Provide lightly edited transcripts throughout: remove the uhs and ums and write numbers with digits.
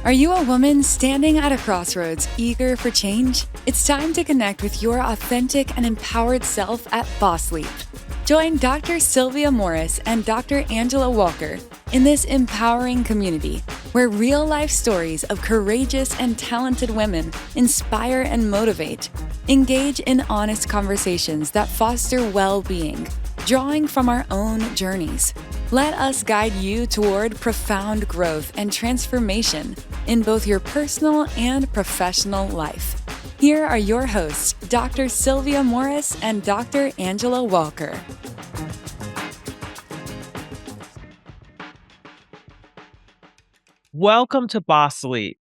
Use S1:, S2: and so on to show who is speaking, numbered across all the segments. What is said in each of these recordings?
S1: Are you a woman standing at a crossroads, eager for change? It's time to connect with your authentic and empowered self at Boss Leap. Join Dr. Sylvia Morris and Dr. Angela Walker in this empowering community where real-life stories of courageous and talented women inspire and motivate. Engage in honest conversations that foster well-being, drawing from our own journeys. Let us guide you toward profound growth and transformation in both your personal and professional life. Here are your hosts, Dr. Sylvia Morris and Dr. Angela Walker.
S2: Welcome to Boss Leap.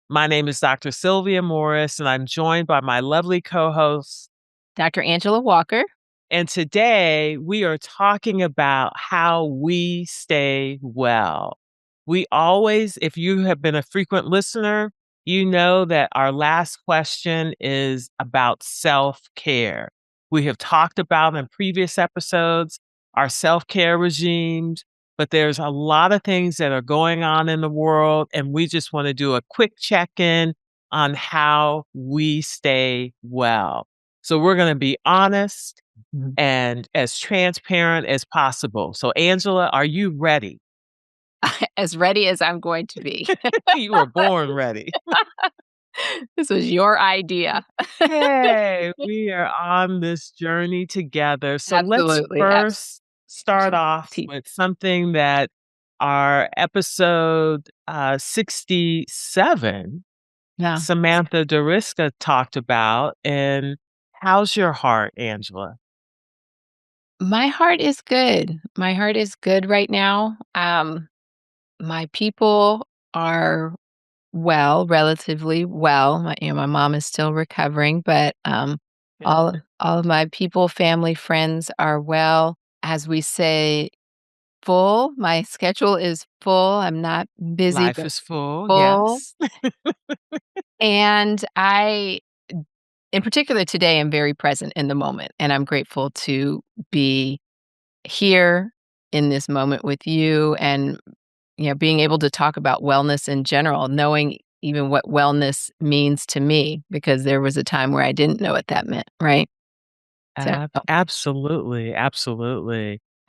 S2: My name is Dr. Sylvia Morris, and I'm joined by my lovely co-host,
S3: Dr. Angela Walker.
S2: And today we are talking about how we stay well. We always, if you have been a frequent listener, you know that our last question is about self-care. We have talked about in previous episodes our self-care regimes, but there's a lot of things that are going on in the world, and we just want to do a quick check-in on how we stay well. So we're going to be honest and as transparent as possible. So, Angela, are you ready?
S3: As ready as I'm going to be.
S2: You were born ready.
S3: This was your idea.
S2: Hey, we are on this journey together. So
S3: Absolutely.
S2: let's first start off with something that our episode 67, Samantha Deriska talked about. And how's your heart, Angela?
S3: My heart is good. My heart is good right now. My people are well, relatively well. My mom is still recovering, but all of my people, family, friends are well. As we say, full. My schedule is full. I'm not busy.
S2: Life is full. Yes.
S3: And I, in particular today, am very present in the moment, and I'm grateful to be here in this moment with you and, being able to talk about wellness in general, knowing even what wellness means to me, because there was a time where I didn't know what that meant, right?
S2: So. Absolutely.
S3: How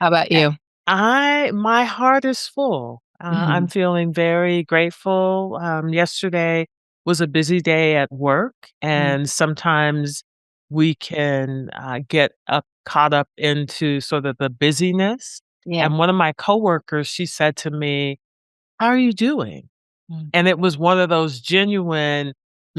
S3: about you?
S2: My heart is full. I'm feeling very grateful. Yesterday was a busy day at work, and sometimes we can get caught up into sort of the busyness.
S3: Yeah.
S2: And one of my coworkers, she said to me, "How are you doing?" And it was one of those genuine,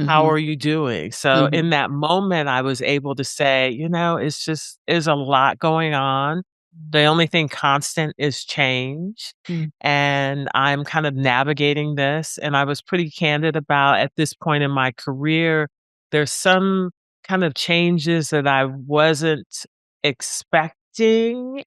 S2: "How are you doing?" So in that moment, I was able to say, there's a lot going on. The only thing constant is change. And I'm kind of navigating this. And I was pretty candid about at this point in my career, there's some kind of changes that I wasn't expecting.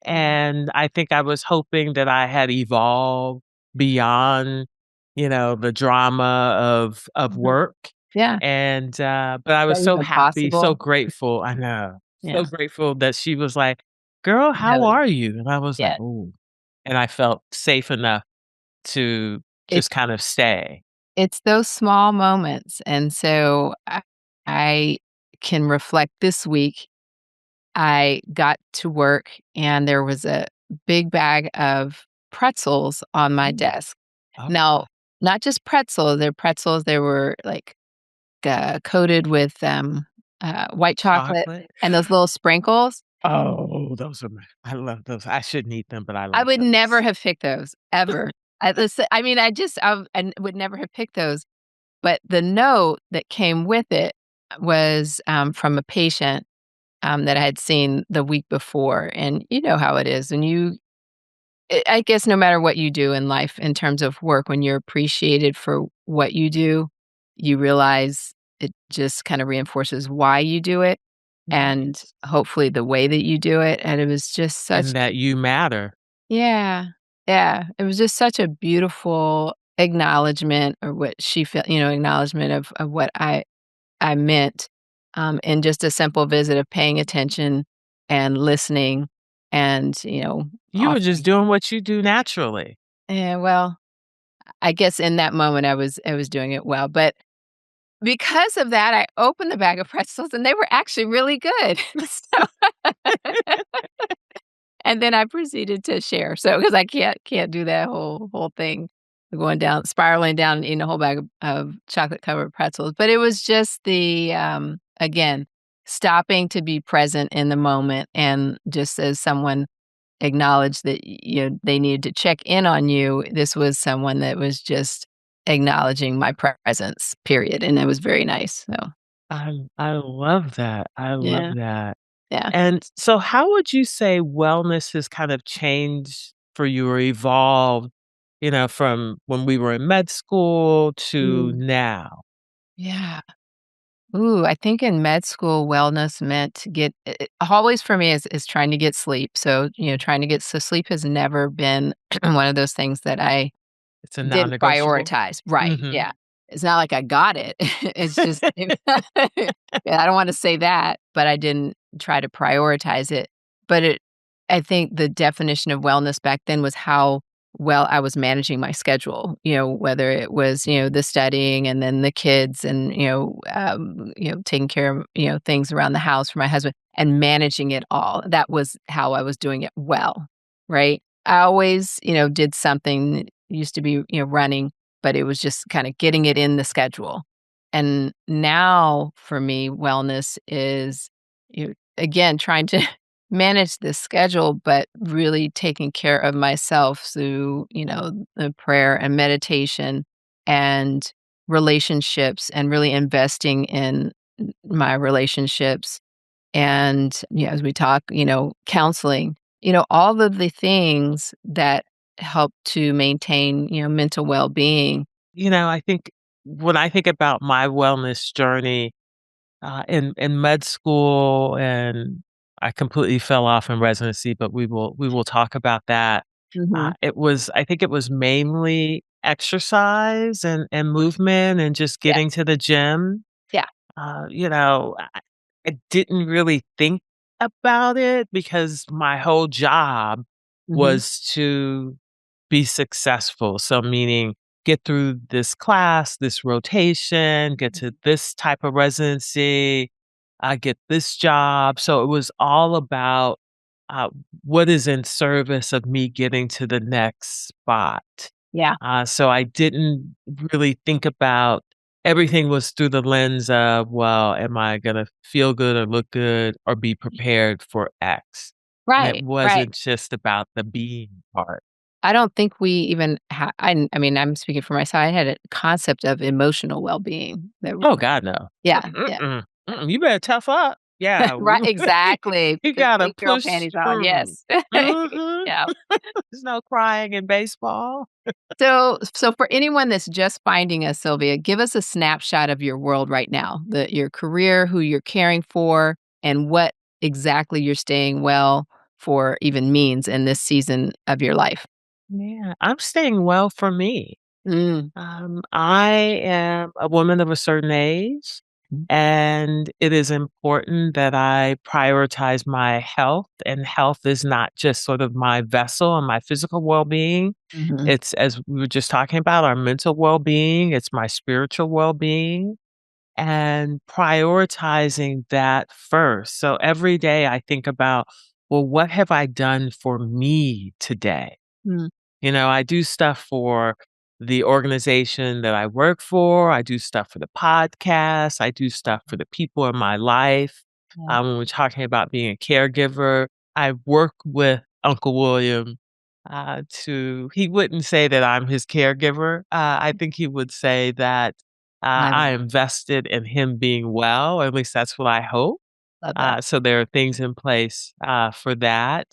S2: And I think I was hoping that I had evolved beyond, the drama of work.
S3: Yeah.
S2: And, but I was so happy, so grateful. I know. So grateful that she was like, "Girl, how are you?" And I was like, "Ooh." And I felt safe enough to just kind of stay.
S3: It's those small moments. And so I can reflect this week. I got to work and there was a big bag of pretzels on my desk.
S2: Oh.
S3: Now, not just pretzels, they were like coated with white chocolate and those little sprinkles.
S2: Oh, I love those. I shouldn't eat them, but I love
S3: I would
S2: those.
S3: never have picked those ever. I would never have picked those. But the note that came with it was from a patient that I had seen the week before. And you know how it is. And I guess no matter what you do in life in terms of work, when you're appreciated for what you do, you realize it just kind of reinforces why you do it and hopefully the way that you do it. And it was just such...
S2: And that you matter.
S3: Yeah. Yeah. It was just such a beautiful acknowledgement, or what she felt, acknowledgement of what I meant, in just a simple visit of paying attention and listening. And,
S2: you were just doing what you do naturally.
S3: Yeah, well, I guess in that moment, I was doing it well, but because of that, I opened the bag of pretzels, and they were actually really good. So and then I proceeded to share. So because I can't do that whole thing, going down, spiraling down and eating a whole bag of chocolate-covered pretzels. But it was just the, again, stopping to be present in the moment, and just as someone acknowledged that, they needed to check in on you, this was someone that was just acknowledging my presence, period, and it was very nice. So,
S2: I love that. I love
S3: yeah,
S2: that.
S3: yeah.
S2: And so how would you say wellness has kind of changed for you or evolved, from when we were in med school to
S3: Mm,
S2: now?
S3: yeah. Ooh, I think in med school, wellness meant to get always for me is trying to get sleep. So, trying to get so sleep has never been one of those things that I
S2: It's a
S3: didn't
S2: non-negotiable?
S3: prioritize. Right,
S2: Mhm.
S3: yeah. It's not like I got it. It's just yeah, I don't wanna say that, but I didn't try to prioritize it. But I think the definition of wellness back then was how well I was managing my schedule, whether it was, the studying and then the kids and, taking care of, things around the house for my husband and managing it all. That was how I was doing it well, right? I always, did something, used to be, running, but it was just kinda getting it in the schedule. And now for me, wellness is, again, trying to manage the schedule, but really taking care of myself through, the prayer and meditation and relationships, and really investing in my relationships. And, as we talk, counseling, all of the things that help to maintain, mental well-being.
S2: I think when I think about my wellness journey, in med school, and I completely fell off in residency, but we will talk about that.
S3: Mhm.
S2: I think it was mainly exercise and movement and just
S3: Yeah,
S2: getting to the gym.
S3: yeah.
S2: I didn't really think about it because my whole job
S3: Mhm.
S2: was to be successful. So meaning get through this class, this rotation, get to this type of residency, get this job. So it was all about uh, what is in service of me getting to the next spot.
S3: Yeah.
S2: So I didn't really think about everything was through the lens of, well, am I going to feel good or look good or be prepared for X? And it
S3: Right, right.
S2: wasn't just about the being part.
S3: I don't think we even I mean, I'm speaking for myself, I had a concept of emotional well-being that
S2: Oh, God, no.
S3: yeah, yeah.
S2: Mm-mm, mm-mm, you better tough up. Yeah,
S3: Right, exactly.
S2: you
S3: Put
S2: gotta
S3: big girl
S2: push
S3: panties on,
S2: through.
S3: yes.
S2: Mhm.
S3: Yeah.
S2: There's no crying in baseball.
S3: So for anyone that's just finding us, Sylvia, give us a snapshot of your world right now, your career, who you're caring for, and what exactly you're staying well for even means in this season of your life.
S2: Yeah, I'm staying well for me.
S3: Mm.
S2: I am a woman of a certain age,
S3: Mm.
S2: and it is important that I prioritize my health. And health is not just sort of my vessel and my physical well being.
S3: Mhm.
S2: It's, as we were just talking about, our mental well being, it's my spiritual well being, and prioritizing that first. So every day I think about, well, what have I done for me today?
S3: Mm.
S2: I do stuff for the organization that I work for. I do stuff for the podcast. I do stuff for the people in my life.
S3: Yeah.
S2: When we're talking about being a caregiver, I work with Uncle William. He wouldn't say that I'm his caregiver. I think he would say that
S3: I
S2: I invested in him being well. At least that's what I hope.
S3: love that.
S2: So there are things in place for that.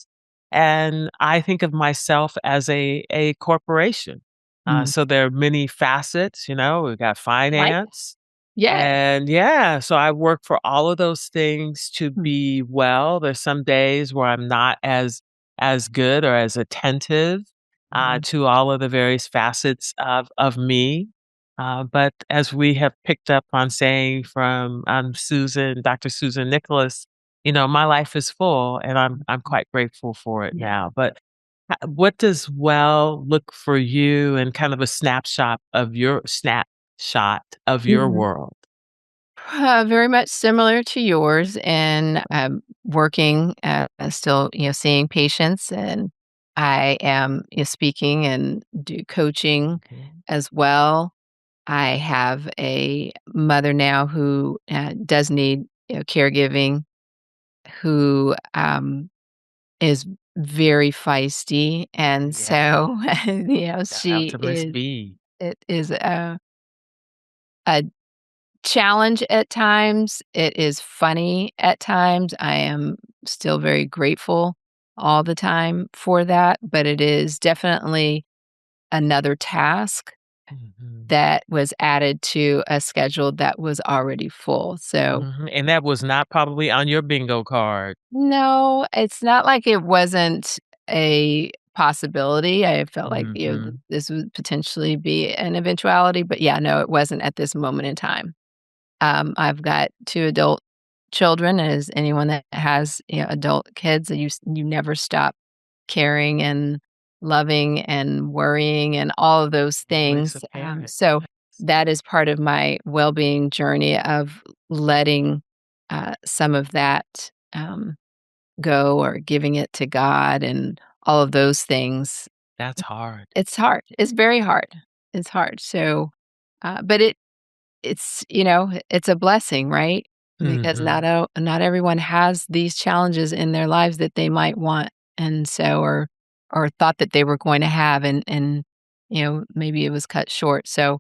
S2: And I think of myself as a corporation.
S3: Mm.
S2: So there are many facets, we've got
S3: Right?
S2: finance.
S3: Yes.
S2: And yeah, so I work for all of those things to
S3: Mm.
S2: be well. There's some days where I'm not as good or as attentive
S3: Mhm.
S2: to all of the various facets of me. But as we have picked up on saying from Dr. Susan Nicholas, my life is full, and I'm quite grateful for it
S3: Yeah.
S2: now. But What does well look for you and kind of a snapshot of your
S3: Mhm.
S2: world?
S3: Very much similar to yours and working, still, seeing patients, and I am speaking and do coaching
S2: Mhm.
S3: as well. I have a mother now who does need caregiving, who is very feisty, and
S2: Yeah,
S3: so
S2: shout out
S3: she
S2: to Miss
S3: is.
S2: B.
S3: It is a challenge at times. It is funny at times. I am still very grateful all the time for that, but it is definitely another task
S2: Mhm.
S3: that was added to a schedule that was already full. So,
S2: Mhm, and that was not probably on your bingo card.
S3: no, it's not like it wasn't a possibility. I felt like,
S2: Mhm.
S3: this would potentially be an eventuality, but yeah, no, it wasn't at this moment in time. I've got 2 adult children, as anyone that has, adult kids, you never stop caring and loving and worrying and all of those
S2: Always a
S3: things.
S2: parent,
S3: So
S2: yes.
S3: that is part of my well-being journey of letting, some of that, go, or giving it to God and all of those things.
S2: That's hard.
S3: It's hard. It's very hard. It's hard. So, but it's a blessing, right? Because
S2: Mhm.
S3: not everyone has these challenges in their lives that they might want, and so or thought that they were going to have, and maybe it was cut short. So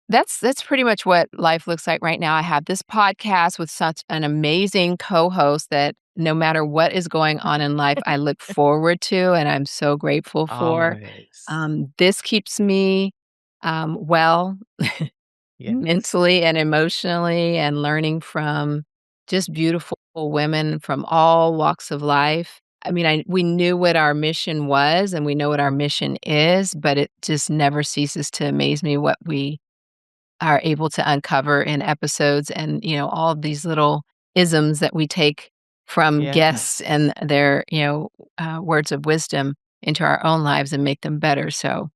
S3: that's pretty much what life looks like right now. I have this podcast with such an amazing co-host that no matter what is going on in life, I look forward to, and I'm so grateful for.
S2: Always.
S3: This keeps me well,
S2: Yes.
S3: mentally and emotionally, and learning from just beautiful women from all walks of life. I mean, we knew what our mission was and we know what our mission is, but it just never ceases to amaze me what we are able to uncover in episodes, and, all of these little isms that we take from guests
S2: Yes.
S3: and their, words of wisdom into our own lives and make them better. So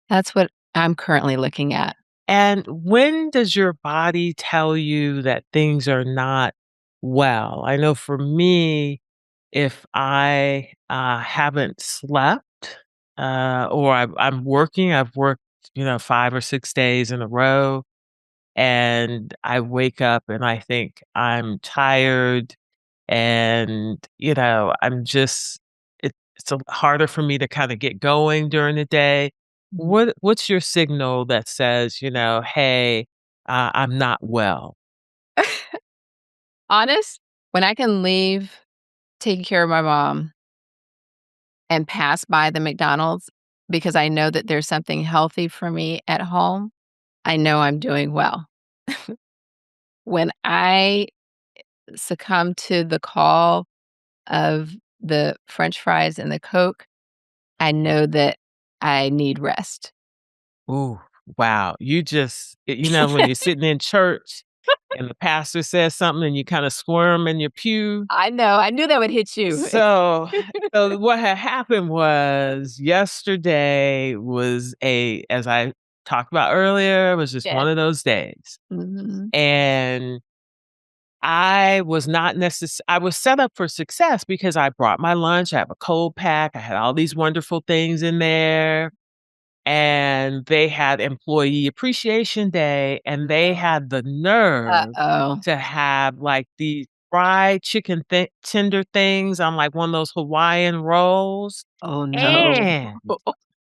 S3: that's what I'm currently looking at.
S2: And when does your body tell you that things are not well? I know for me, if I, haven't slept, or I'm working, I've worked, 5 or 6 days in a row, and I wake up and I think I'm tired and, I'm just it's harder for me to kinda get going during the day.
S3: Mhm.
S2: What's your signal that says, "Hey, I'm not well?"
S3: Honest, when I can leave taking care of my mom and pass by the McDonald's because I know that there's something healthy for me at home, I know I'm doing well. When I succumb to the call of the french fries and the Coke, I know that I need rest.
S2: Ooh, wow. When you're sitting in church and the pastor says something and you kinda squirm in your pew.
S3: I know, I knew that would hit you.
S2: So so what had happened was yesterday was as I talked about earlier, it was just
S3: Yes.
S2: one of those days.
S3: Mhm.
S2: And I was set up for success because I brought my lunch, I have a cold pack, I had all these wonderful things in there, and they had Employee Appreciation Day, and they had the nerve
S3: Uh-oh.
S2: to have, like, these fried chicken tender things on, like, one of those Hawaiian rolls,
S3: Oh, no.
S2: and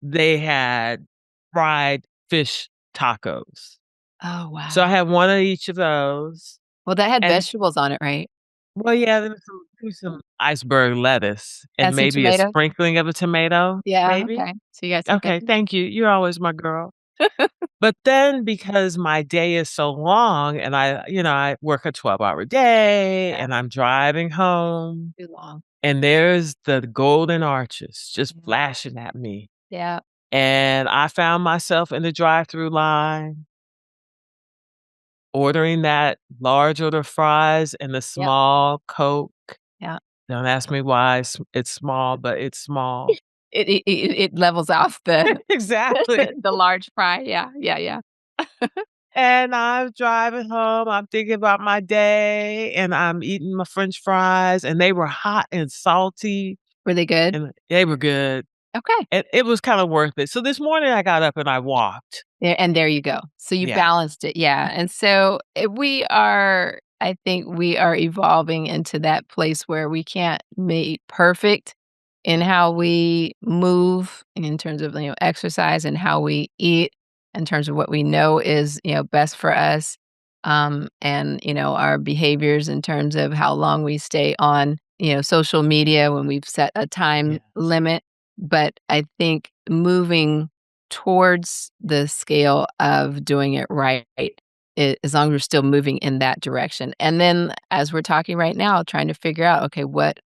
S2: they had fried fish tacos.
S3: Oh,
S2: So I
S3: wow.
S2: had one of each of those,
S3: Well, that had
S2: and
S3: vegetables on it, right?
S2: well, yeah, there was some iceberg lettuce and
S3: And some
S2: maybe a
S3: tomatoes?
S2: sprinkling of a tomato,
S3: Yeah,
S2: maybe?
S3: okay. So you got some
S2: Okay,
S3: veggies?
S2: thank you. You're always my girl. But then because my day is so long and I work a 12-hour day
S3: Yeah,
S2: and I'm driving home
S3: too long.
S2: and there's the golden arches just
S3: Yeah.
S2: flashing at me.
S3: Yeah,
S2: And I found myself in the drive-through line ordering that large order of fries and the
S3: yep,
S2: small Coke.
S3: yeah.
S2: Don't ask me why it's small, but it's small.
S3: it levels off the
S2: Exactly.
S3: the large fry. Yeah.
S2: And I'm driving home, I'm thinking about my day, and I'm eating my french fries, and they were hot and salty,
S3: Were they good?
S2: and they were good.
S3: Okay.
S2: It was kinda worth it. So this morning, I got up and I walked.
S3: There you go. So you
S2: Yeah.
S3: balanced it, yeah, and so, I think we are evolving into that place where we can't be perfect in how we move in terms of, exercise and how we eat, in terms of what we know is, best for us, and, our behaviors in terms of how long we stay on, social media when we've set a time
S2: Yes.
S3: limit, but I think moving towards the scale of doing it right, as long as we're still moving in that direction. And then as we're talking right now, trying to figure out, okay, what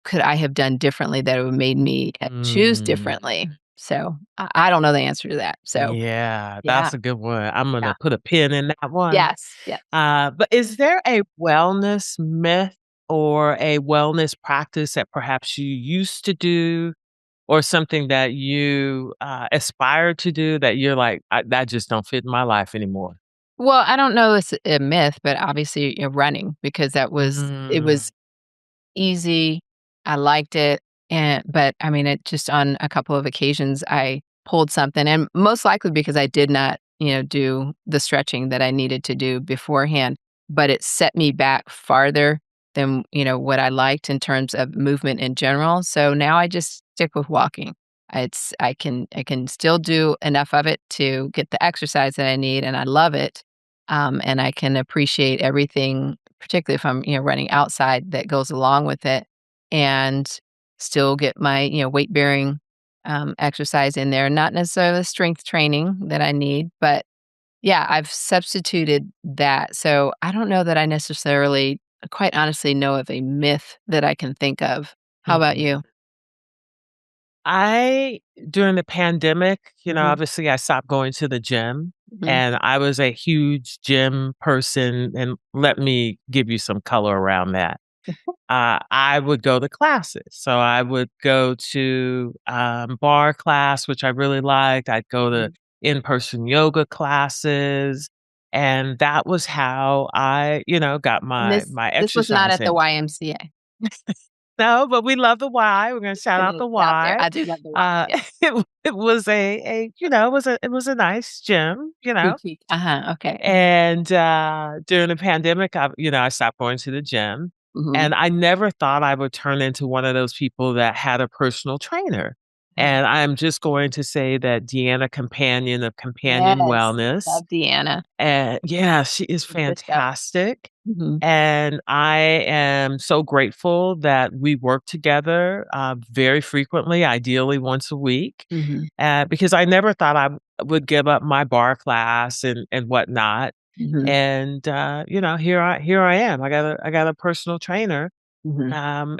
S3: could I have done differently that would have made me choose
S2: Mm.
S3: differently? So I don't know the answer to that. So
S2: Yeah,
S3: yeah,
S2: that's a good one. I'm
S3: yeah.
S2: gonna put a pin in that one.
S3: Yes.
S2: But is there a wellness myth or a wellness practice that perhaps you used to do or something that you, aspire to do that you're like, that just don't fit in my life anymore?"
S3: Well, I don't know it's a myth, but obviously, running because it
S2: Mm.
S3: was easy. I liked it, but I mean, it just on a couple of occasions I pulled something, and most likely because I did not, do the stretching that I needed to do beforehand. But it set me back farther than what I liked in terms of movement in general. So now I just stick with walking. I can still do enough of it to get the exercise that I need, and I love it. And I can appreciate everything particularly if I'm, running outside that goes along with it and still get my, weight bearing exercise in there. Not necessarily the strength training that I need, but yeah, I've substituted that. So I don't know that I necessarily, quite honestly, know of a myth that I can think of. How about
S2: Mhm.
S3: you?
S2: I during the pandemic,
S3: Hmm.
S2: obviously I stopped going to the gym,
S3: Hmm.
S2: and I was a huge gym person, and let me give you some color around that. I would go to classes. So I would go to, bar class, which I really liked. I'd go to in-person yoga classes, and that was how I, got
S3: And
S2: my
S3: this was not
S2: exercise
S3: at the
S2: in.
S3: YMCA.
S2: No, but we love the Y. We're gonna shout
S3: Putting
S2: out
S3: it
S2: the
S3: out there.
S2: Y.
S3: I do love the Y. Yeah.
S2: It was it was a nice gym.
S3: Boutique. Uh-huh. Okay.
S2: And, during the pandemic, I stopped going to the gym,
S3: Hmm.
S2: and I never thought I would turn into one of those people that had a personal trainer.
S3: Uh-huh.
S2: And I'm just going to say that Deanna Companion of Companion
S3: Yes.
S2: Wellness,
S3: Love Deanna.
S2: and yeah, she is
S3: Good stuff.
S2: fantastic.
S3: Mhm,
S2: And I am so grateful that we work together, very frequently, ideally once a week,
S3: mhm,
S2: because I never thought I would give up my bar class and whatnot.
S3: mhm,
S2: And, here I am. I got a personal trainer,
S3: mhm.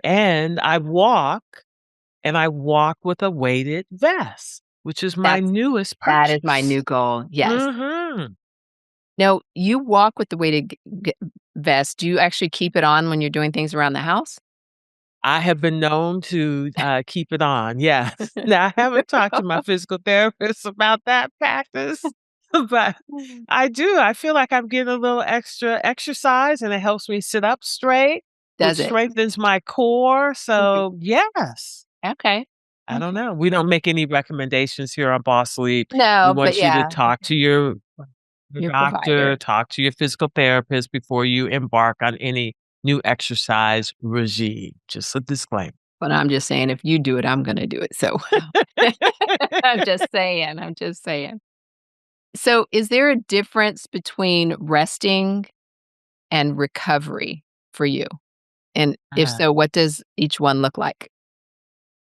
S2: and I walk with a weighted vest, which is my
S3: That's
S2: newest
S3: that is my
S2: purchase.
S3: new goal, yes.
S2: Mhm.
S3: Now, you walk with the weighted vest. Do you actually keep it on when you're doing things around the house?
S2: I have been known to, keep it on, yes. Now, I haven't talked to my physical therapist about that practice, but
S3: Mm.
S2: I do. I feel like I'm getting a little extra exercise, and it helps me sit up straight, which
S3: Does it?
S2: strengthens my core,
S3: Mhm.
S2: so, yes.
S3: Okay,
S2: I don't
S3: okay.
S2: know. We don't make any recommendations here on Boss Sleep. We
S3: No, but
S2: want you to
S3: yeah,
S2: talk to your
S3: your
S2: doctor,
S3: provider.
S2: talk to your physical therapist before you embark on any new exercise regime. Just a disclaimer.
S3: But I'm just saying if you do it, I'm gonna do it, so I'm just saying. So, is there a difference between resting and recovery for you? And if
S2: Ah,
S3: so, what does each one look like?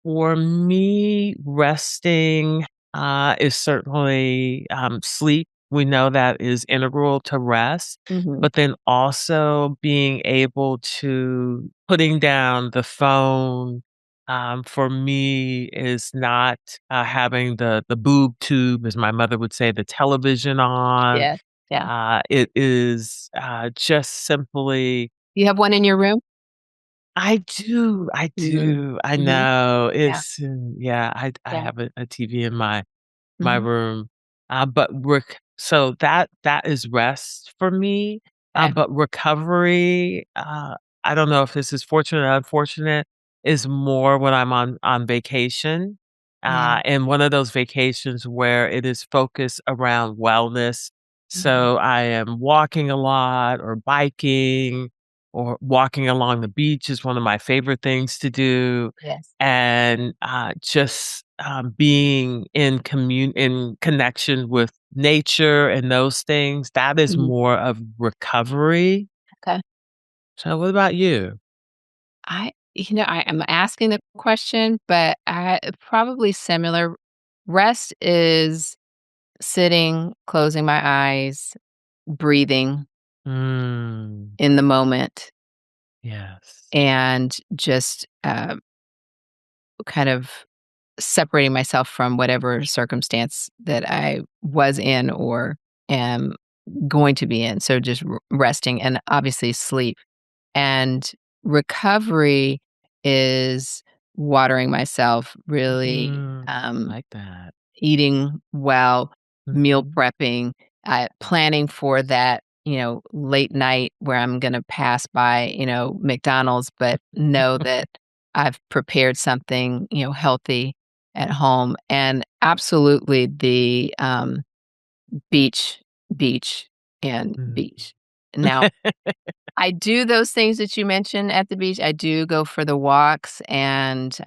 S2: for me, resting, is certainly, sleep. We know that is integral to rest,
S3: Mhm.
S2: but then also being able to putting down the phone, for me is not, having the boob tube, as my mother would say, the television on.
S3: Yeah, yeah.
S2: It is, just simply
S3: You have one in your room?
S2: I do, I
S3: Mhm.
S2: do. I
S3: Mhm.
S2: know.
S3: Yeah.
S2: Yeah, I
S3: Yeah.
S2: have a TV in my
S3: Mhm.
S2: room, but so that is rest for me,
S3: Okay.
S2: but recovery, I don't know if this is fortunate or unfortunate, is more when I'm on vacation,
S3: Yeah.
S2: and one of those vacations where it is focused around wellness.
S3: Mhm.
S2: So I am walking a lot or biking or walking along the beach is one of my favorite things to do,
S3: Yes.
S2: and, just, being in connection with nature and those things, that is
S3: Mhm.
S2: more of recovery.
S3: Okay.
S2: So what about you?
S3: I am asking the question, but I probably similar. Rest is sitting, closing my eyes, breathing
S2: Mm,
S3: in the moment,
S2: yes.
S3: and just, kind of separating myself from whatever circumstance that I was in or am going to be in. So just resting and obviously sleep. And recovery is watering myself, really,
S2: Mm, like that.
S3: eating well, meal
S2: Mhm.
S3: prepping, planning for that, late night where I'm gonna pass by, McDonald's, but know that I've prepared something, healthy at home, and absolutely the, beach, beach, and
S2: Mhm.
S3: beach. Now I do those things that you mentioned at the beach. I do go for the walks and,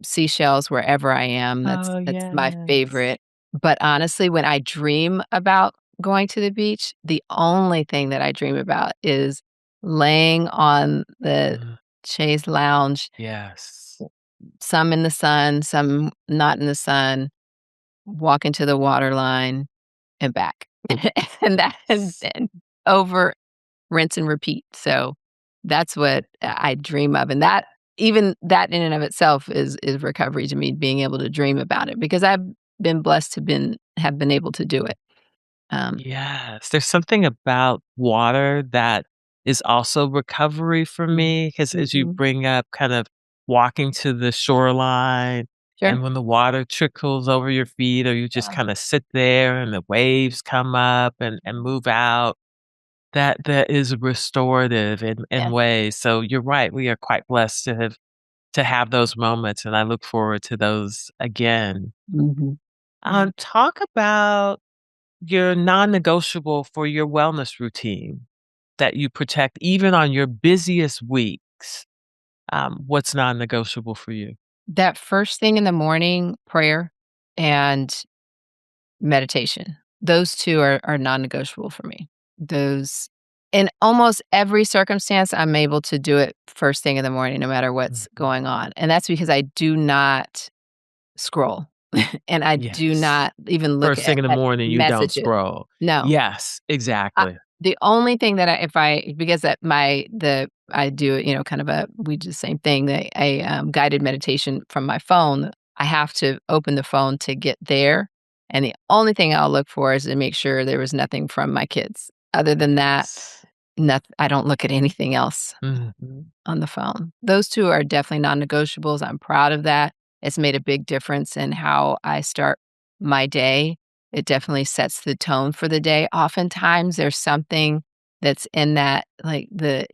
S3: seashells wherever I am.
S2: Oh,
S3: That's my
S2: yes.
S3: favorite. But honestly, when I dream about going to the beach, the only thing that I dream about is laying on the
S2: Mm,
S3: chaise lounge,
S2: yes.
S3: some in the sun, some not in the sun, walking to the water line and back. And that and over rinse and repeat. So that's what I dream of, and that even that in and of itself is recovery to me, being able to dream about it because I've been blessed to been have been able to do it. Um,
S2: Yes, there's something about water that is also recovery for me because as you
S3: mhm.
S2: bring up kind of walking to the shoreline
S3: Sure.
S2: and when the water trickles over your feet or you just
S3: Yeah.
S2: kinda sit there and the waves come up and move out, that is restorative in
S3: Yeah.
S2: ways. So you're right, we are quite blessed to have those moments, and I look forward to those again.
S3: Mhm. Yeah.
S2: Talk about your non-negotiable for your wellness routine that you protect even on your busiest weeks. What's non-negotiable for you?
S3: That first thing in the morning, prayer and meditation. Those 2 are non-negotiable for me. Those in almost every circumstance, I'm able to do it first thing in the morning no matter what's
S2: Mhm.
S3: going on, and that's because I do not scroll, and I do
S2: Yes.
S3: not even look
S2: First thing in the
S3: at
S2: morning, you don't
S3: messages.
S2: scroll.
S3: No.
S2: Yes,
S3: I
S2: exactly.
S3: the only thing that if I because that I do, kind of we do the same thing, guided meditation from my phone. I have to open the phone to get there, and the only thing I'll look for is to make sure there was nothing from my kids. Other than that,
S2: Yes.
S3: I don't look at anything else
S2: Mhm.
S3: on the phone. Those 2 are definitely non-negotiables. I'm proud of that. It's made a big difference in how I start my day. It definitely sets the tone for the day. Oftentimes, there's something that's in that, like, the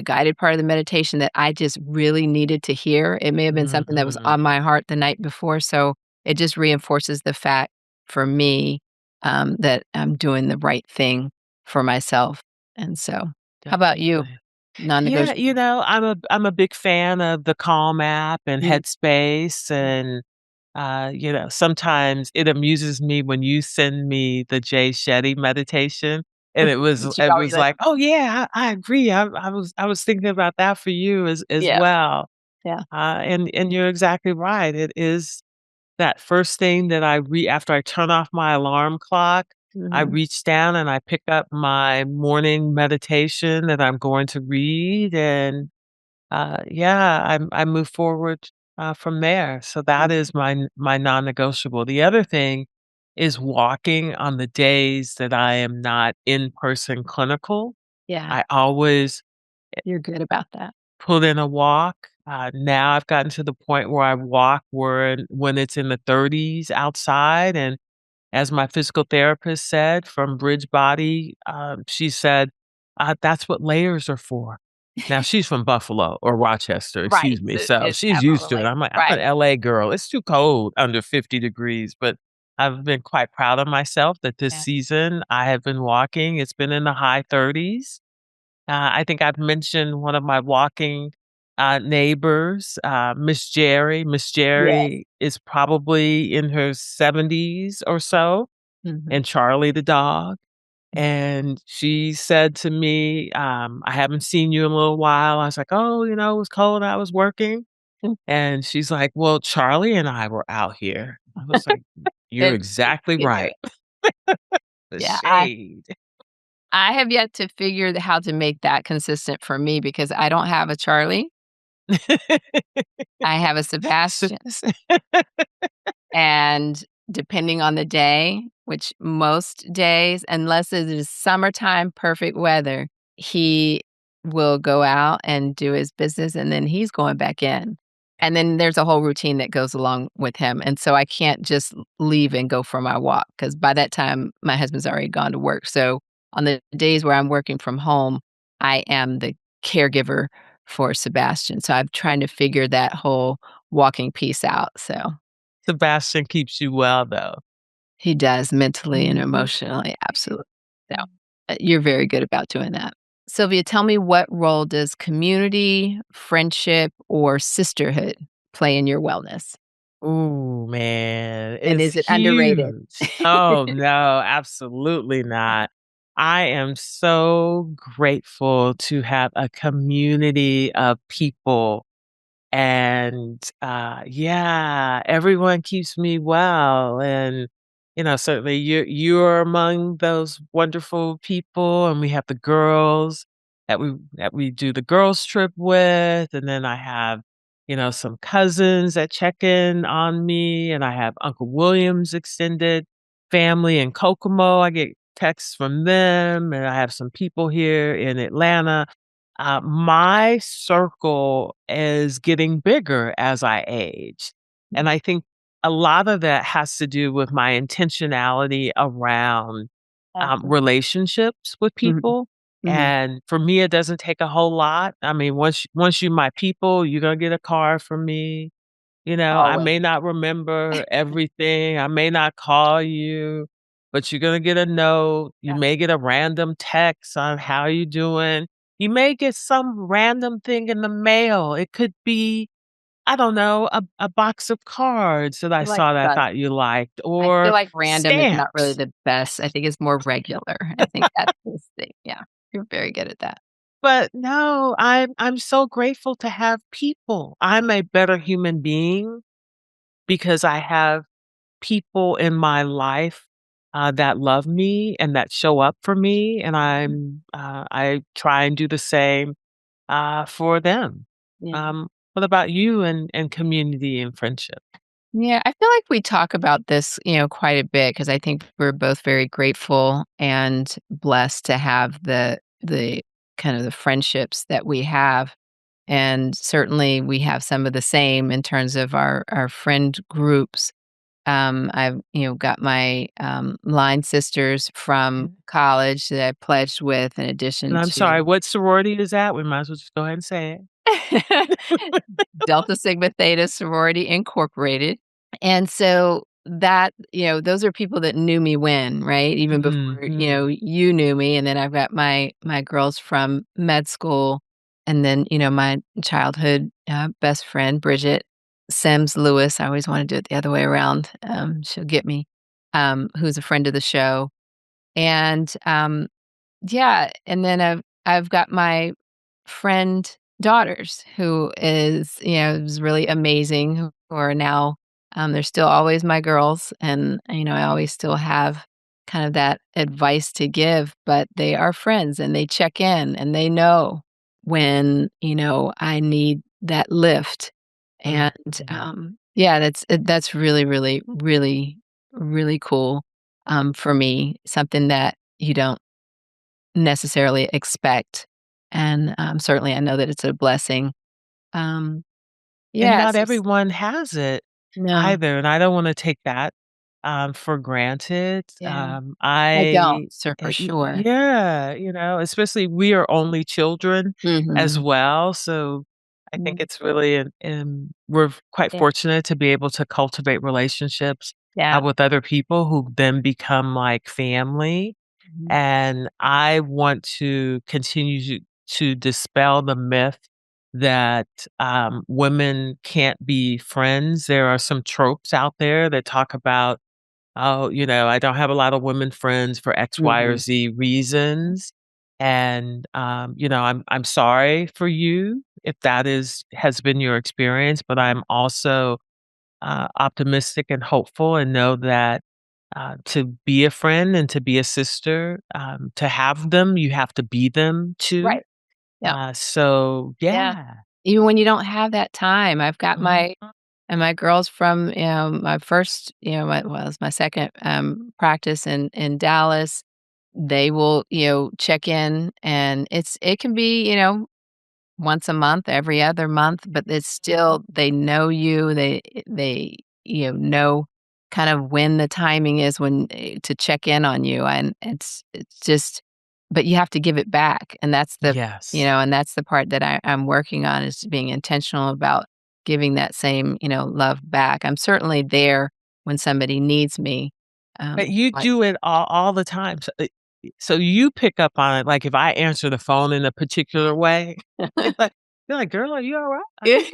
S3: guided part of the meditation that I just really needed to hear. It may have been something that was
S2: Mhm.
S3: on my heart the night before, so it just reinforces the fact for me, that I'm doing the right thing for myself, and so how about you?
S2: Definitely. Yeah,
S3: Non-negotiable.
S2: I'm a big fan of the Calm app and
S3: Mm,
S2: Headspace, and, sometimes it amuses me when you send me the Jay Shetty meditation, and
S3: did you
S2: it
S3: already
S2: was like, "Oh, yeah, I agree, I was thinking about that for you as
S3: Yeah,
S2: well."
S3: yeah.
S2: And you're exactly right, it is that first thing that after I turn off my alarm clock, I
S3: Mhm.
S2: reach down and I pick up my morning meditation that I'm going to read, and, yeah, I move forward, from there. So that
S3: Mhm.
S2: is my non-negotiable. The other thing is walking on the days that I am not in-person clinical.
S3: Yeah,
S2: I always
S3: you're good about that.
S2: put in a walk. Now I've gotten to the point where I walk when it's in the 30s outside, and as my physical therapist said from Bridgebody, she said, "That's what layers are for." Now she's from Buffalo or Rochester,
S3: Right.
S2: excuse me,
S3: So
S2: so
S3: it's
S2: she's
S3: have all
S2: used
S3: the
S2: to it.
S3: like
S2: I'm like, "I'm an
S3: right.
S2: LA girl. It's too cold under 50 degrees," but I've been quite proud of myself that this
S3: Yeah.
S2: season I have been walking. It's been in the high 30s. I think I've mentioned one of my walking, neighbors, Miss Jerry. Miss
S3: Yes.
S2: Jerry is probably in her 70s or so,
S3: Mhm.
S2: and Charlie the dog, and she said to me, "I haven't seen you in a little while." I was like, "Oh, it was cold, I was working." And she's like, "Well, Charlie and I were out here." I was like, "You're
S3: And
S2: exactly
S3: you do
S2: right."
S3: it.
S2: The
S3: Yeah,
S2: shade.
S3: I have yet to figure how to make that consistent for me because I don't have a Charlie. I have a
S2: S
S3: Sebastian.
S2: s
S3: And depending on the day, which most days, unless it is summertime, perfect weather, he will go out and do his business, and then he's going back in. And then there's a whole routine that goes along with him. And so I can't just leave and go for my walk because by that time, my husband's already gone to work. So on the days where I'm working from home, I am the caregiver for Sebastian. So I'm trying to figure that whole walking piece out. So
S2: Sebastian keeps you well, though.
S3: he does mentally and
S2: Mhm.
S3: emotionally, absolutely. So, you're very good about doing that. Sylvia, tell me what role does community, friendship, or sisterhood play in your wellness?
S2: Ooh, man,
S3: And
S2: it's
S3: is it underrated?
S2: huge. Oh, no, absolutely not. I am so grateful to have a community of people. And, yeah, everyone keeps me well, and, certainly you're among those wonderful people, and we have the girls that we do the girls trip with, and then I have, some cousins that check in on me, and I have Uncle William's extended family in Kokomo. I get texts from them, and I have some people here in Atlanta. My circle is getting bigger as I age. And I think a lot of that has to do with my intentionality around
S3: Absolutely.
S2: relationships with
S3: Mhm,
S2: people.
S3: mhm.
S2: And for me, it doesn't take a whole lot. I mean, once you my people, you're gonna get a card from me. I
S3: Always.
S2: may not remember everything. I may not call you, but you're gonna get a note. You
S3: Yeah.
S2: may get a random text on how you doing. You may get some random thing in the mail. It could be, I don't know, a box of cards that I
S3: I like
S2: saw that I
S3: that.
S2: thought you liked,
S3: I feel
S2: or
S3: like random is not really
S2: stamps.
S3: the best. I think it's more regular. I think that's the thing. Yeah. You're very good at that.
S2: But no, I'm so grateful to have people. I'm a better human being because I have people in my life, that love me and that show up for me, and I try and do the same, for them.
S3: Yeah.
S2: What about you and community and friendship?
S3: Yeah, I feel like we talk about this, quite a bit because I think we're both very grateful and blessed to have the kind of the friendships that we have. And certainly we have some of the same in terms of our friend groups. I've, got my line sisters from
S2: Mhm.
S3: college that I pledged with in
S2: And
S3: addition
S2: I'm
S3: to
S2: sorry, what sorority is that? We might as well just go ahead and say it.
S3: Delta Sigma Theta Sorority Incorporated. And so that, those are people that knew me when, right? Even before,
S2: Mhm.
S3: you knew me. And then I've got my girls from med school and then, my childhood best friend, Bridget Sims Lewis. I always want to do it the other way around. She'll get me, who's a friend of the show. And yeah, and then I've got my friend daughters who is really amazing, who are now they're still always my girls, and I always still have kind of that advice to give, but they are friends and they check in and they know when, I need that lift.
S2: Mm,
S3: And
S2: mhm.
S3: yeah, that's really, really, really, really cool for me, something that you don't necessarily expect. And certainly I know that it's a blessing. Um,
S2: And
S3: yeah,
S2: not
S3: it's just
S2: everyone has it
S3: no,
S2: either, and I don't wanna take that, for granted.
S3: yeah, I don't, sir, for sure.
S2: Yeah, especially we are only children as
S3: Mhm.
S2: well, so I think
S3: Mhm.
S2: it's really and we're quite
S3: Yeah,
S2: fortunate to be able to cultivate relationships,
S3: yeah.
S2: with other people who then become like family,
S3: Mhm.
S2: and I want to continue to dispel the myth that women can't be friends. There are some tropes out there that talk about, oh, I don't have a lot of women friends for X, Y, or
S3: Mhm.
S2: Z reasons. And I'm sorry for you if that has been your experience, but I'm also optimistic and hopeful and know that to be a friend and to be a sister, to have them, you have to be them too.
S3: Right. Yep.
S2: So
S3: Yeah.
S2: yeah.
S3: Even when you don't have that time, I've got
S2: Mhm.
S3: my girls from, my first, it's my second, practice in Dallas. They will, check in, and it can be, once a month, every other month, but it's still they know you. They, know kind of when the timing is when to check in on you, and it's just but you have to give it back, and
S2: Yes.
S3: and that's the part that I'm working on is being intentional about giving that same, love back. I'm certainly there when somebody needs me.
S2: But you
S3: Like
S2: do it all the time. So you pick up on it, like, if I answer the phone in a particular way, it's like you're like, "Girl, are you alright? Are you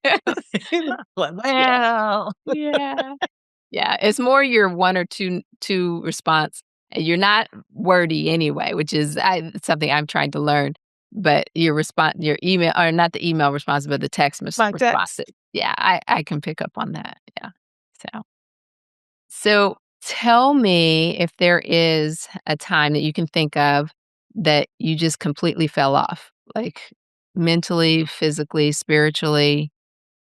S2: good?" Like,
S3: Yeah.
S2: "Well."
S3: Yeah. Yeah, it's more your 1 or 2 response. You're not wordy anyway, which is something I'm trying to learn, but your email or not the email response, but the text
S2: My
S3: responses.
S2: text.
S3: Yeah, I can pick up on that, yeah. So tell me if there is a time that you can think of that you just completely fell off, like mentally, physically, spiritually,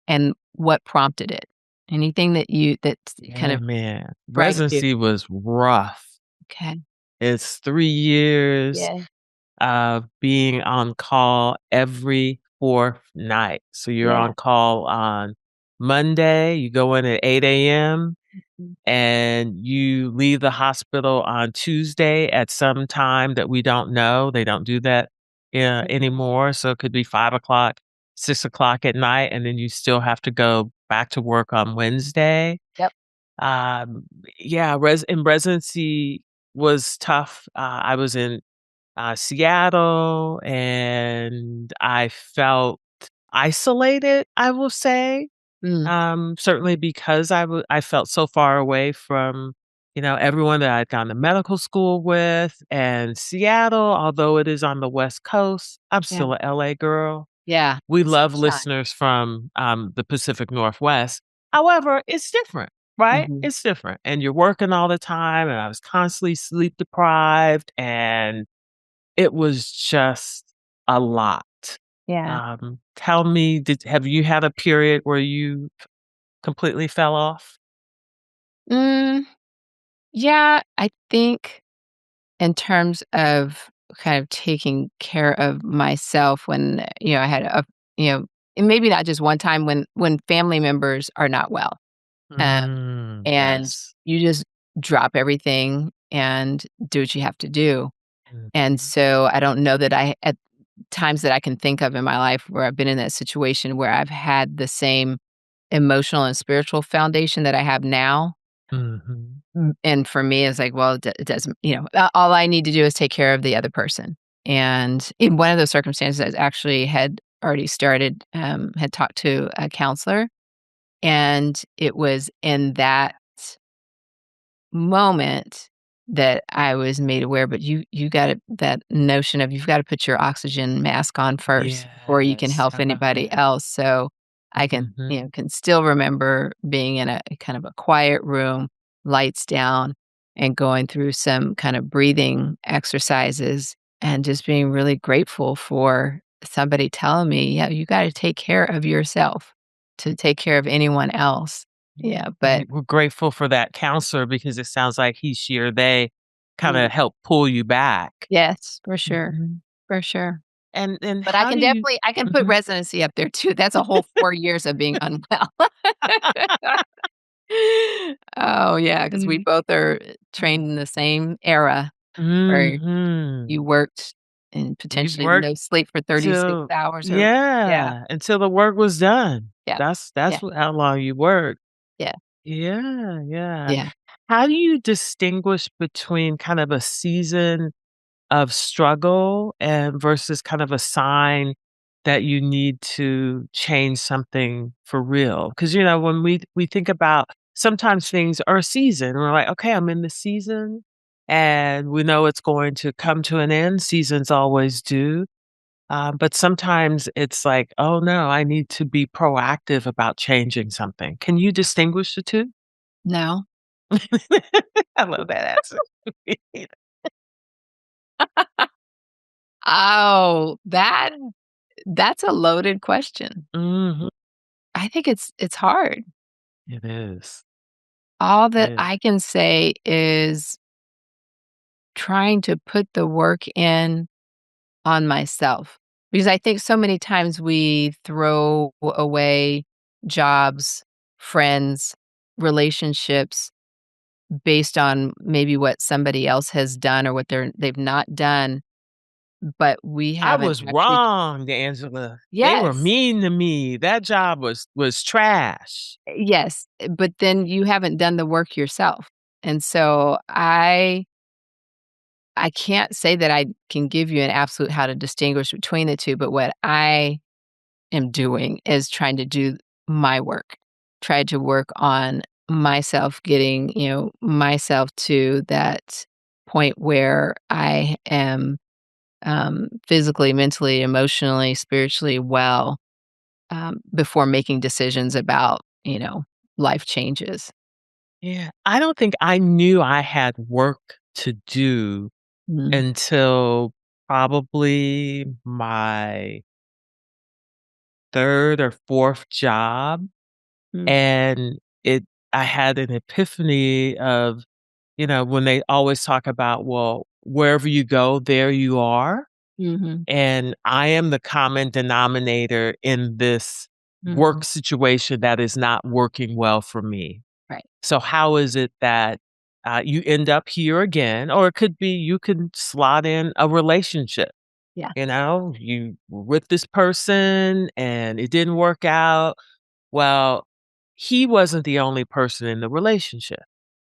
S3: and what prompted it? Anything that kind
S2: Yeah,
S3: of
S2: man.
S3: strikes you?
S2: Residency was rough.
S3: Okay.
S2: It's 3 years
S3: Yeah.
S2: of being on call every 4th night. So you're
S3: Yeah.
S2: on call on Monday, you go in at 8 a.m.
S3: Mhm.
S2: and you leave the hospital on Tuesday at some time that we don't know. They don't do that anymore. So it could be 5 o'clock, 6 o'clock at night, and then you still have to go back to work on Wednesday.
S3: Yep.
S2: Um, yeah, in residency was tough. I was in Seattle and I felt isolated, I will say.
S3: Mm.
S2: Certainly because I felt so far away from, everyone that I'd gone to medical school with, and Seattle, although it is on the West Coast, I'm
S3: Yeah.
S2: still a LA girl.
S3: Yeah.
S2: We love
S3: Sunshine.
S2: listeners from, the Pacific Northwest. However, it's different, right?
S3: Mhm.
S2: It's different, and you're working all the time, and I was constantly sleep deprived, and it was just a lot.
S3: Yeah.
S2: Tell me, have you had a period where you completely fell off?
S3: Mm, yeah, I think in terms of kind of taking care of myself when, I had you know, and maybe not just one time when family members are not well. And
S2: Yes.
S3: you just drop everything and do what you have to do. And
S2: Mhm.
S3: so I don't know that I at times that I can think of in my life where I've been in that situation where I've had the same emotional and spiritual foundation that I have now.
S2: Mhm.
S3: And for me, it's like, well, it doesn't, all I need to do is take care of the other person. And in one of those circumstances, I actually had already started, had talked to a counselor. And it was in that moment that I was made aware, but you gotta that notion of you've gotta put your oxygen mask on first before you can
S2: Yes.
S3: help
S2: How about
S3: anybody
S2: that?
S3: else. So I
S2: Mhm.
S3: can still remember being in a kind of a quiet room, lights down, and going through some kind of breathing exercises and just being really grateful for somebody telling me, yeah, you gotta take care of yourself to take care of anyone else. Yeah,
S2: And
S3: but
S2: we're grateful for that counselor because it sounds like he, she, or they kinda
S3: mm,
S2: help pull you back.
S3: yes, for sure.
S2: Mhm.
S3: For sure.
S2: And
S3: But I
S2: how
S3: can
S2: do you
S3: definitely I can put
S2: Mhm.
S3: residency up there too. That's a whole 4 years of being unwell. Oh, yeah, because we
S2: Mhm.
S3: both are trained in the same era where
S2: Mhm.
S3: you worked and
S2: You
S3: potentially
S2: worked
S3: no sleep for 36
S2: till
S3: hours or yeah,
S2: yeah, until the work was done.
S3: yeah,
S2: That's
S3: yeah,
S2: how long you worked.
S3: yeah,
S2: Yeah, yeah.
S3: yeah.
S2: How do you distinguish between kind of a season of struggle and versus kind of a sign that you need to change something for real? Because when we think about sometimes things are a season, we're like, okay, I'm in the season and we know it's going to come to an end. Seasons always do. But sometimes it's like, oh no, I need to be proactive about changing something. Can you distinguish the two?
S3: No.
S2: I love that answer.
S3: Oh, that's a loaded question.
S2: Mhm.
S3: I think it's hard.
S2: It is.
S3: All
S2: It
S3: that
S2: is.
S3: I can say is trying to put the work in on myself, because I think so many times we throw away jobs, friends, relationships based on maybe what somebody else has done or what they've not done, but we
S2: I
S3: haven't
S2: was
S3: actually
S2: wrong, Angela. They were
S3: Yes.
S2: mean to me. That job was trash.
S3: Yes, but then you haven't done the work yourself. And so I can't say that I can give you an absolute how to distinguish between the 2, but what I am doing is trying to do my work. Try to work on myself, getting, myself to that point where I am, physically, mentally, emotionally, spiritually well, before making decisions about, life changes.
S2: Yeah. I don't think I knew I had work to do
S3: Mm,
S2: until probably my 3rd or 4th job,
S3: mm,
S2: and it I had an epiphany of, when they always talk about, well, wherever you go, there you are.
S3: mhm,
S2: And I am the common denominator in this
S3: mhm,
S2: work situation that is not working well for me.
S3: right.
S2: So how is it that you end up here again? Or it could be you can slot in a relationship.
S3: Yeah.
S2: You were with this person and it didn't work out. Well, he wasn't the only person in the relationship.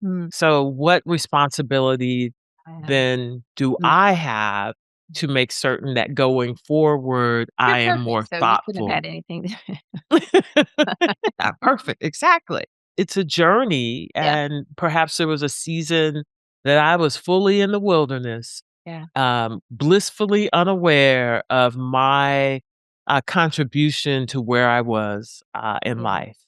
S3: Mm,
S2: So what responsibility
S3: I have.
S2: then do
S3: Mm.
S2: I have to make certain that going forward,
S3: You're
S2: I am more
S3: perfect, so you couldn't have
S2: thoughtful?
S3: had anything to
S2: Perfect, exactly. It's a journey,
S3: Yeah,
S2: and perhaps there was a season that I was fully in the wilderness,
S3: yeah,
S2: blissfully unaware of my, contribution to where I was, in
S3: yeah,
S2: life.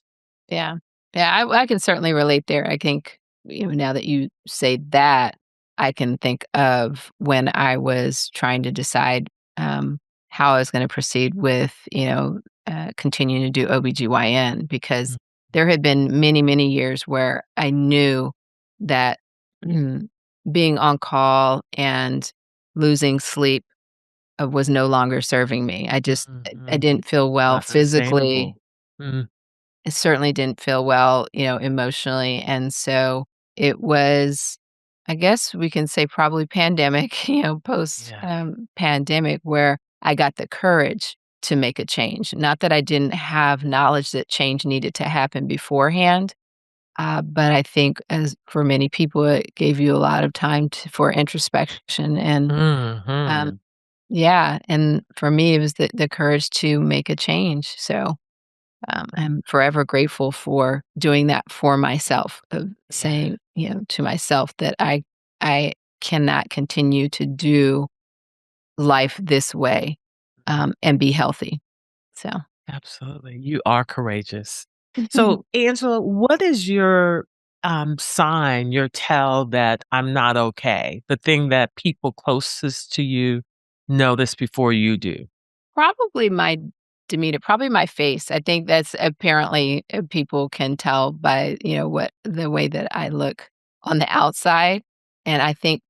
S3: yeah. Yeah, I can certainly relate there. I think, now that you say that, I can think of when I was trying to decide, how I was gonna proceed with, continuing to do OBGYN because
S2: Mm,
S3: there had been many, many years where I knew that, mm, being on call and losing sleep, was no longer serving me. I
S2: mhm.
S3: didn't feel well
S2: Not
S3: physically.
S2: sustainable. Mm,
S3: I certainly didn't feel well, emotionally, and so it was, I guess we can say probably pandemic, post,
S2: yeah.
S3: pandemic where I got the courage to make a change. Not that I didn't have knowledge that change needed to happen beforehand, but I think as for many people, it gave you a lot of time for introspection and, um,
S2: Mhm.
S3: yeah, and for me, it was the courage to make a change, so, I'm forever grateful for doing that for myself, of
S2: Yeah.
S3: saying, to myself that I cannot continue to do life this way,
S2: Mhm.
S3: and be healthy, so
S2: Absolutely. You are courageous. So, Angela, what is your sign, your tell that I'm not okay? The thing that people closest to you notice before you do?
S3: Probably my demeanor, probably my face. I think that's apparently, people can tell by, what the way that I look on the outside, and I think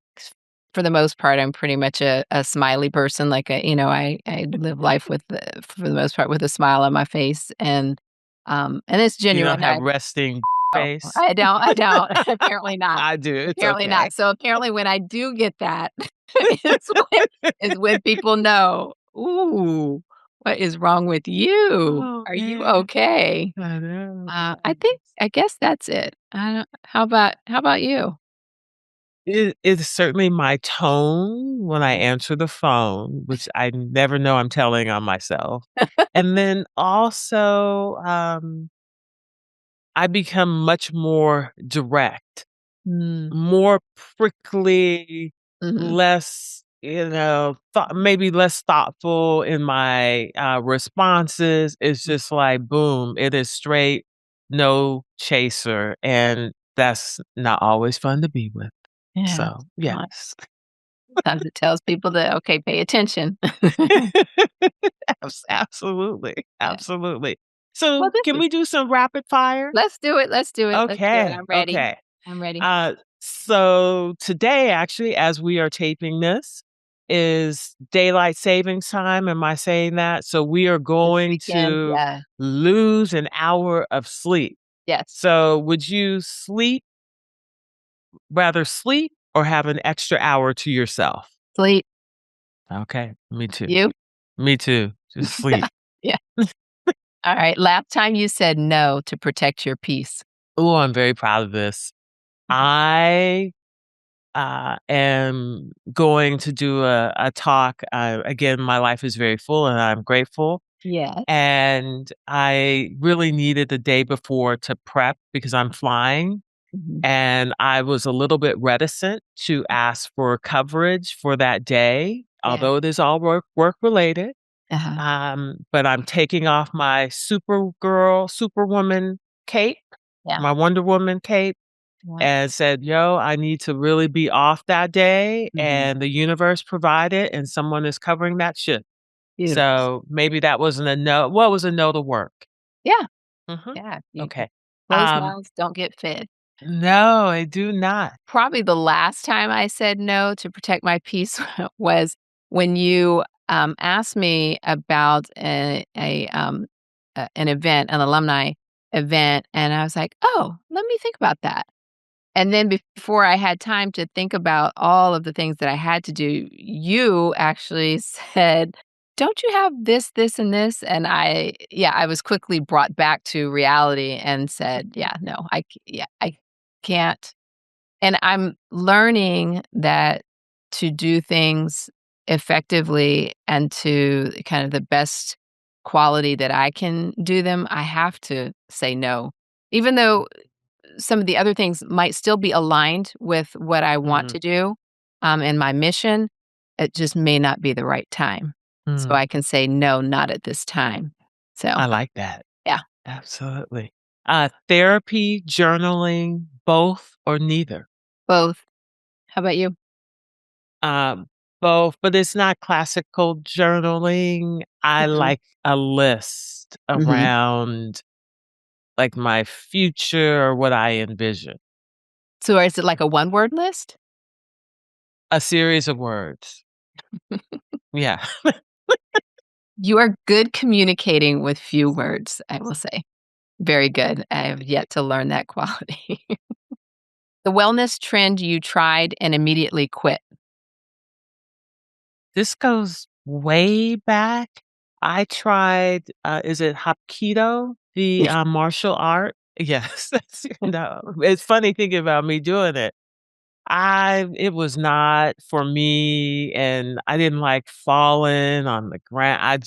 S3: for the most part, I'm pretty much a smiley person. Like, I live life with, for the most part, with a smile on my face, and it's
S2: You don't
S3: genuine.
S2: have resting face?
S3: I don't. Apparently not.
S2: I do. It's
S3: Apparently
S2: okay.
S3: not. So apparently when I do get that, is when people know, "Ooh, what is wrong with you?
S2: Oh,
S3: Are you
S2: man.
S3: okay?"
S2: I know.
S3: I guess that's it. I don't how about you?
S2: It is certainly my tone when I answer the phone, which I never know I'm telling on myself. And then also, I become much more direct,
S3: Mm,
S2: more prickly,
S3: mhm.
S2: less, maybe less thoughtful in my responses. It's just like, boom, it is straight, no chaser. And that's not always fun to be with.
S3: Yeah.
S2: So,
S3: Well,
S2: yes.
S3: sometimes it tells people that, "Okay, pay attention."
S2: Absolutely,
S3: Yeah.
S2: absolutely.
S3: Well,
S2: So,
S3: this
S2: can
S3: is
S2: we do some rapid fire?
S3: let's do it.
S2: Okay,
S3: I'm ready.
S2: okay.
S3: I'm ready.
S2: So today, actually, as we are taping this, is daylight savings time. Am I saying that? So we are
S3: This
S2: going
S3: weekend,
S2: to
S3: yeah.
S2: lose an hour of sleep.
S3: Yes.
S2: So would you rather sleep or have an extra hour to yourself?
S3: Sleep.
S2: Okay, me too.
S3: You?
S2: Me too. Just sleep.
S3: Yeah. Alright, last time you said no to protect your peace.
S2: Oh, I'm very proud of this. I am going to do a talk. Again, my life is very full and I'm grateful.
S3: Yes.
S2: And I really needed the day before to prep because I'm flying.
S3: Mhm.
S2: And I was a little bit reticent to ask for coverage for that day,
S3: Yeah.
S2: although it is all work related.
S3: Uh-huh.
S2: But I'm taking off my Superwoman cape,
S3: Yeah.
S2: my Wonder Woman cape,
S3: Yeah.
S2: and said, "Yo, I need to really be off that day,
S3: Mhm.
S2: and the universe provided, and someone is covering that ship."
S3: Beautiful.
S2: So, maybe that wasn't a no well, it was a no to work.
S3: Yeah.
S2: Mhm.
S3: Yeah. You
S2: Okay.
S3: closed
S2: Um,
S3: mouths don't get fed.
S2: no, I do not.
S3: Probably the last time I said no to protect my peace was when you, asked me about an event, an alumni event, and I was like, "Oh, let me think about that." And then before I had time to think about all of the things that I had to do, you actually said, "Don't you have this, this, and this?" And I was quickly brought back to reality and said, "Yeah, no, I can't." And I'm learning that to do things effectively and to kind of the best quality that I can do them, I have to say no. Even though some of the other things might still be aligned with what I want
S2: Mhm.
S3: to do, and my mission, it just may not be the right time. So
S2: Mm,
S3: I can say, "No, not at this time." So,
S2: I like that.
S3: yeah,
S2: Absolutely. Therapy, journaling, both or neither?
S3: both. How about you?
S2: Um, Both, but it's not classical journaling. I
S3: Mhm,
S2: like a list
S3: mhm.
S2: around, like, my future or what I envision.
S3: So is it like a one-word list?
S2: A series of words. Yeah.
S3: You are good communicating with few words, I will say. Very good. I have yet to learn that quality. The wellness trend you tried and immediately quit.
S2: This goes way back. I tried, is it Hapkido? The, martial art? Yes, it's funny thinking about me doing it. It was not for me, and I didn't like falling on the ground.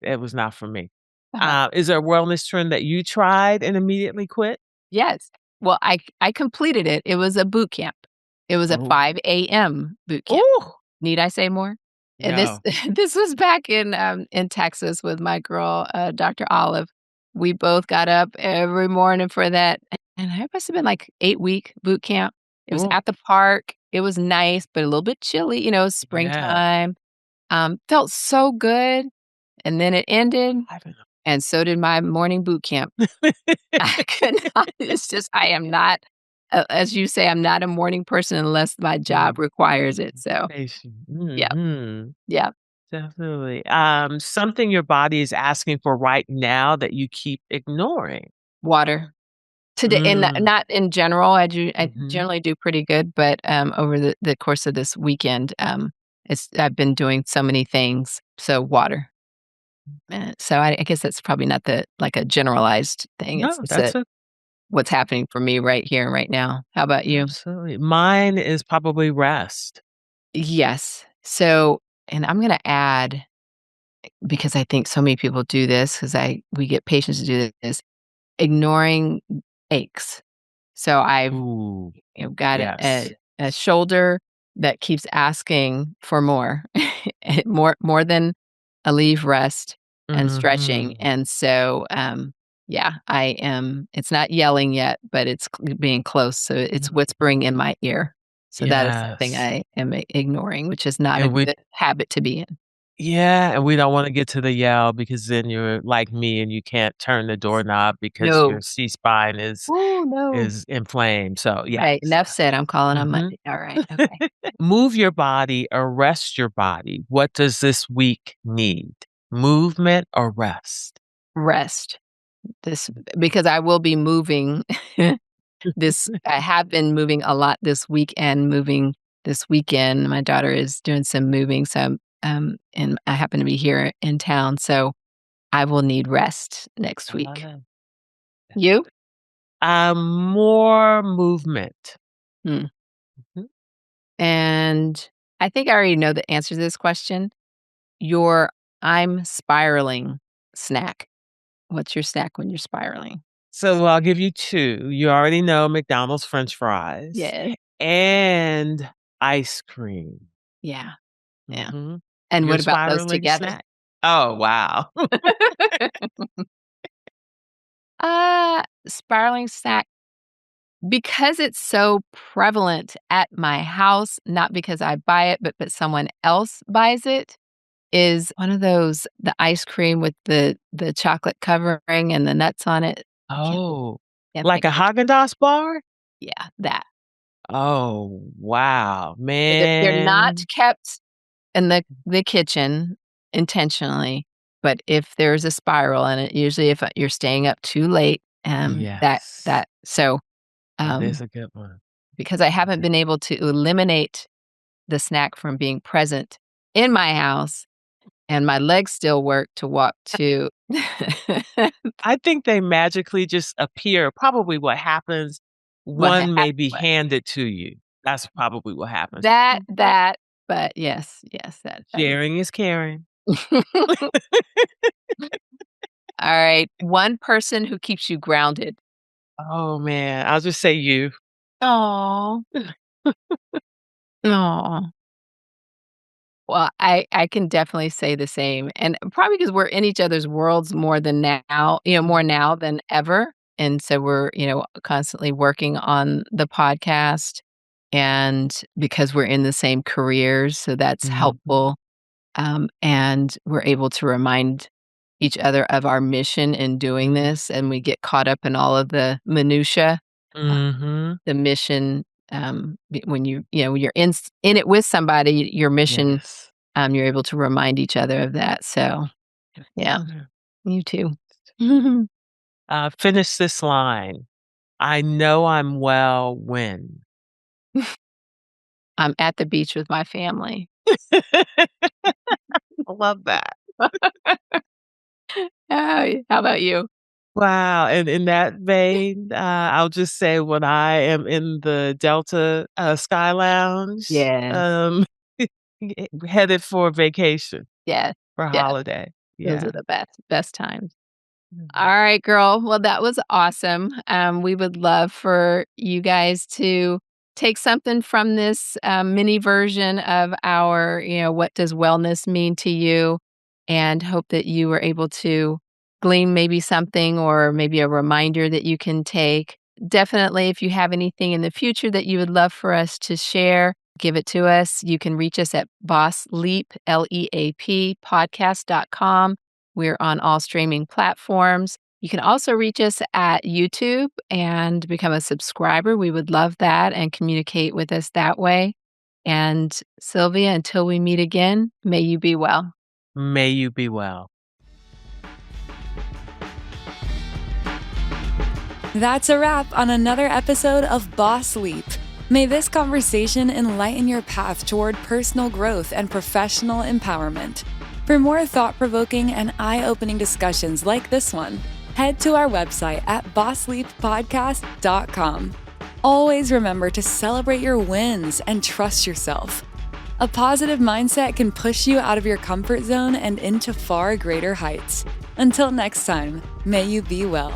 S2: It was not for me.
S3: Uh-huh.
S2: Is there a wellness trend that you tried and immediately quit?
S3: Yes. Well, I completed it. It was a boot camp. It was a
S2: Oh.
S3: 5 a.m. boot camp.
S2: Ooh,
S3: Need I say more? And this
S2: no.
S3: this was back in Texas with my girl, Dr. Olive. We both got up every morning for that, and it must have been like 8-week boot camp. It was
S2: Ooh,
S3: at the park. It was nice, but a little bit chilly,
S2: yeah.
S3: springtime. Felt so good, and then it ended,
S2: I don't
S3: and so did my morning boot camp.
S2: know.
S3: I could not. It's just I am not. as you say, I'm not a morning person unless my job requires it. So,
S2: Patient.
S3: yeah,
S2: Mhm.
S3: yeah.
S2: Definitely. Something your body is asking for right now that you keep ignoring.
S3: Water. Today, and
S2: Mm.
S3: not in general. I
S2: Mhm.
S3: generally do pretty good, but over the course of this weekend, I've been doing so many things. So water. So I guess that's probably not like a generalized thing.
S2: No,
S3: It's
S2: that's a
S3: what's happening for me right here and right now. How about you?
S2: absolutely. Mine is probably rest.
S3: Yes. So, and I'm going to add because I think so many people do this because we get patients to do this, ignoring aches. So I've
S2: Ooh,
S3: got
S2: yes.
S3: a shoulder that keeps asking for more, more than a leave rest and stretching.
S2: Mhm.
S3: And so, yeah, I am. It's not yelling yet, but it's being close. So it's
S2: Mhm.
S3: whispering in my ear. So that is something
S2: Yes.
S3: I am ignoring, which is not a
S2: And we
S3: good habit to be in.
S2: yeah, and we don't wanna get to the yell because then you're like me and you can't turn the doorknob because
S3: No.
S2: your C-spine
S3: Oh no.
S2: is inflamed. So, yes.
S3: Right. Enough said. I'm calling on
S2: Mhm.
S3: Monday. All right. Okay.
S2: Move your body or rest your body. What does this week need? Movement or rest?
S3: Rest. This because I will be moving I have been moving a lot this week and moving this weekend. My daughter is doing some moving, so, and I happen to be here in town, so I will need rest next
S2: I love
S3: week.
S2: it.
S3: You?
S2: More movement.
S3: Hmm.
S2: Mhm.
S3: And I think I already know the answer to this question. Your "I'm spiraling" snack. What's your snack when you're spiraling?
S2: So I'll give you 2. You already know McDonald's french fries
S3: Yeah.
S2: and ice cream.
S3: Yeah, yeah.
S2: Mhm.
S3: And
S2: Your
S3: what about those
S2: spiraling
S3: together?
S2: snack? Oh, wow.
S3: Spiraling snack because it's so prevalent at my house, not because I buy it, but someone else buys it, is one of those the ice cream with the chocolate covering and the nuts on it. I
S2: Oh,
S3: can't
S2: like
S3: think
S2: a
S3: of the
S2: Haagen-Dazs bar?
S3: yeah, that.
S2: Oh, wow,
S3: They're not
S2: man.
S3: kept in the kitchen intentionally, but if there's a spiral in it, usually if you're staying up too late,
S2: Yes,
S3: so,
S2: that is
S3: um,
S2: a good one.
S3: because I haven't been able to eliminate the snack from being present in my house, and my legs still work to walk to
S2: I think they magically just appear. Probably what happens,
S3: what
S2: one may be
S3: what
S2: handed to you. That's probably what happens.
S3: that, but yes, that is
S2: Sharing is caring.
S3: Alright, one person who keeps you grounded.
S2: Oh, man, I'll just say you.
S3: Aw. Aw. Well, I can definitely say the same, and probably because 'cause we're in each other's worlds more than now, more now than ever, and so we're, constantly working on the podcast, and because we're in the same careers, so that's
S2: Mhm,
S3: helpful, and we're able to remind each other of our mission in doing
S2: mhm,
S3: this, and we get caught up in all of the minutia, uh,
S2: mhm.
S3: the mission, when when you're in it with somebody, your mission
S2: Yes.
S3: you're able to remind each other of that, so, yeah,
S2: Yeah.
S3: you too.
S2: Finish this line. I know I'm well when.
S3: I'm at the beach with my family.
S2: I love that.
S3: How about you?
S2: Wow, and in that vein, I'll just say when I am in the Delta, Sky Lounge,
S3: Yeah,
S2: headed for vacation,
S3: yeah,
S2: for
S3: yeah,
S2: holiday.
S3: those are
S2: Yeah.
S3: the best times. All
S2: Mhm.
S3: right, girl. Well, that was awesome. We would love for you guys to take something from this mini version of our, what does wellness mean to you? And hope that you were able to glean maybe something or maybe a reminder that you can take. Definitely, if you have anything in the future that you would love for us to share, give it to us. You can reach us at LEAP, LEAP, podcast.com. We're on all streaming platforms. You can also reach us at YouTube and become a subscriber. We would love that and communicate with us that way. And Sylvia, until we meet again, may you be well.
S2: May you be well.
S1: That's a wrap on another episode of Boss Sleep. May this conversation enlighten your path toward personal growth and professional empowerment. For more thought-provoking and eye-opening discussions like this one, head to our website at bosssleeppodcast.com. Always remember to celebrate your wins and trust yourself. A positive mindset can push you out of your comfort zone and into far greater heights. Until next time, may you be well.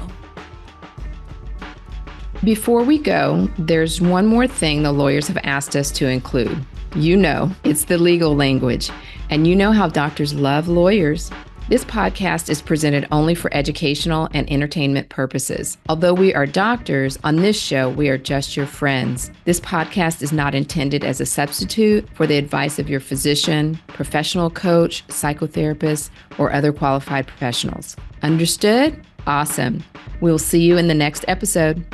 S3: Before we go, there's one more thing the lawyers have asked us to include. You know, it's the legal language, and you know how doctors love lawyers. This podcast is presented only for educational and entertainment purposes. Although we are doctors, on this show, we are just your friends. This podcast is not intended as a substitute for the advice of your physician, professional coach, psychotherapist, or other qualified professionals. Understood? Awesome. We'll see you in the next episode.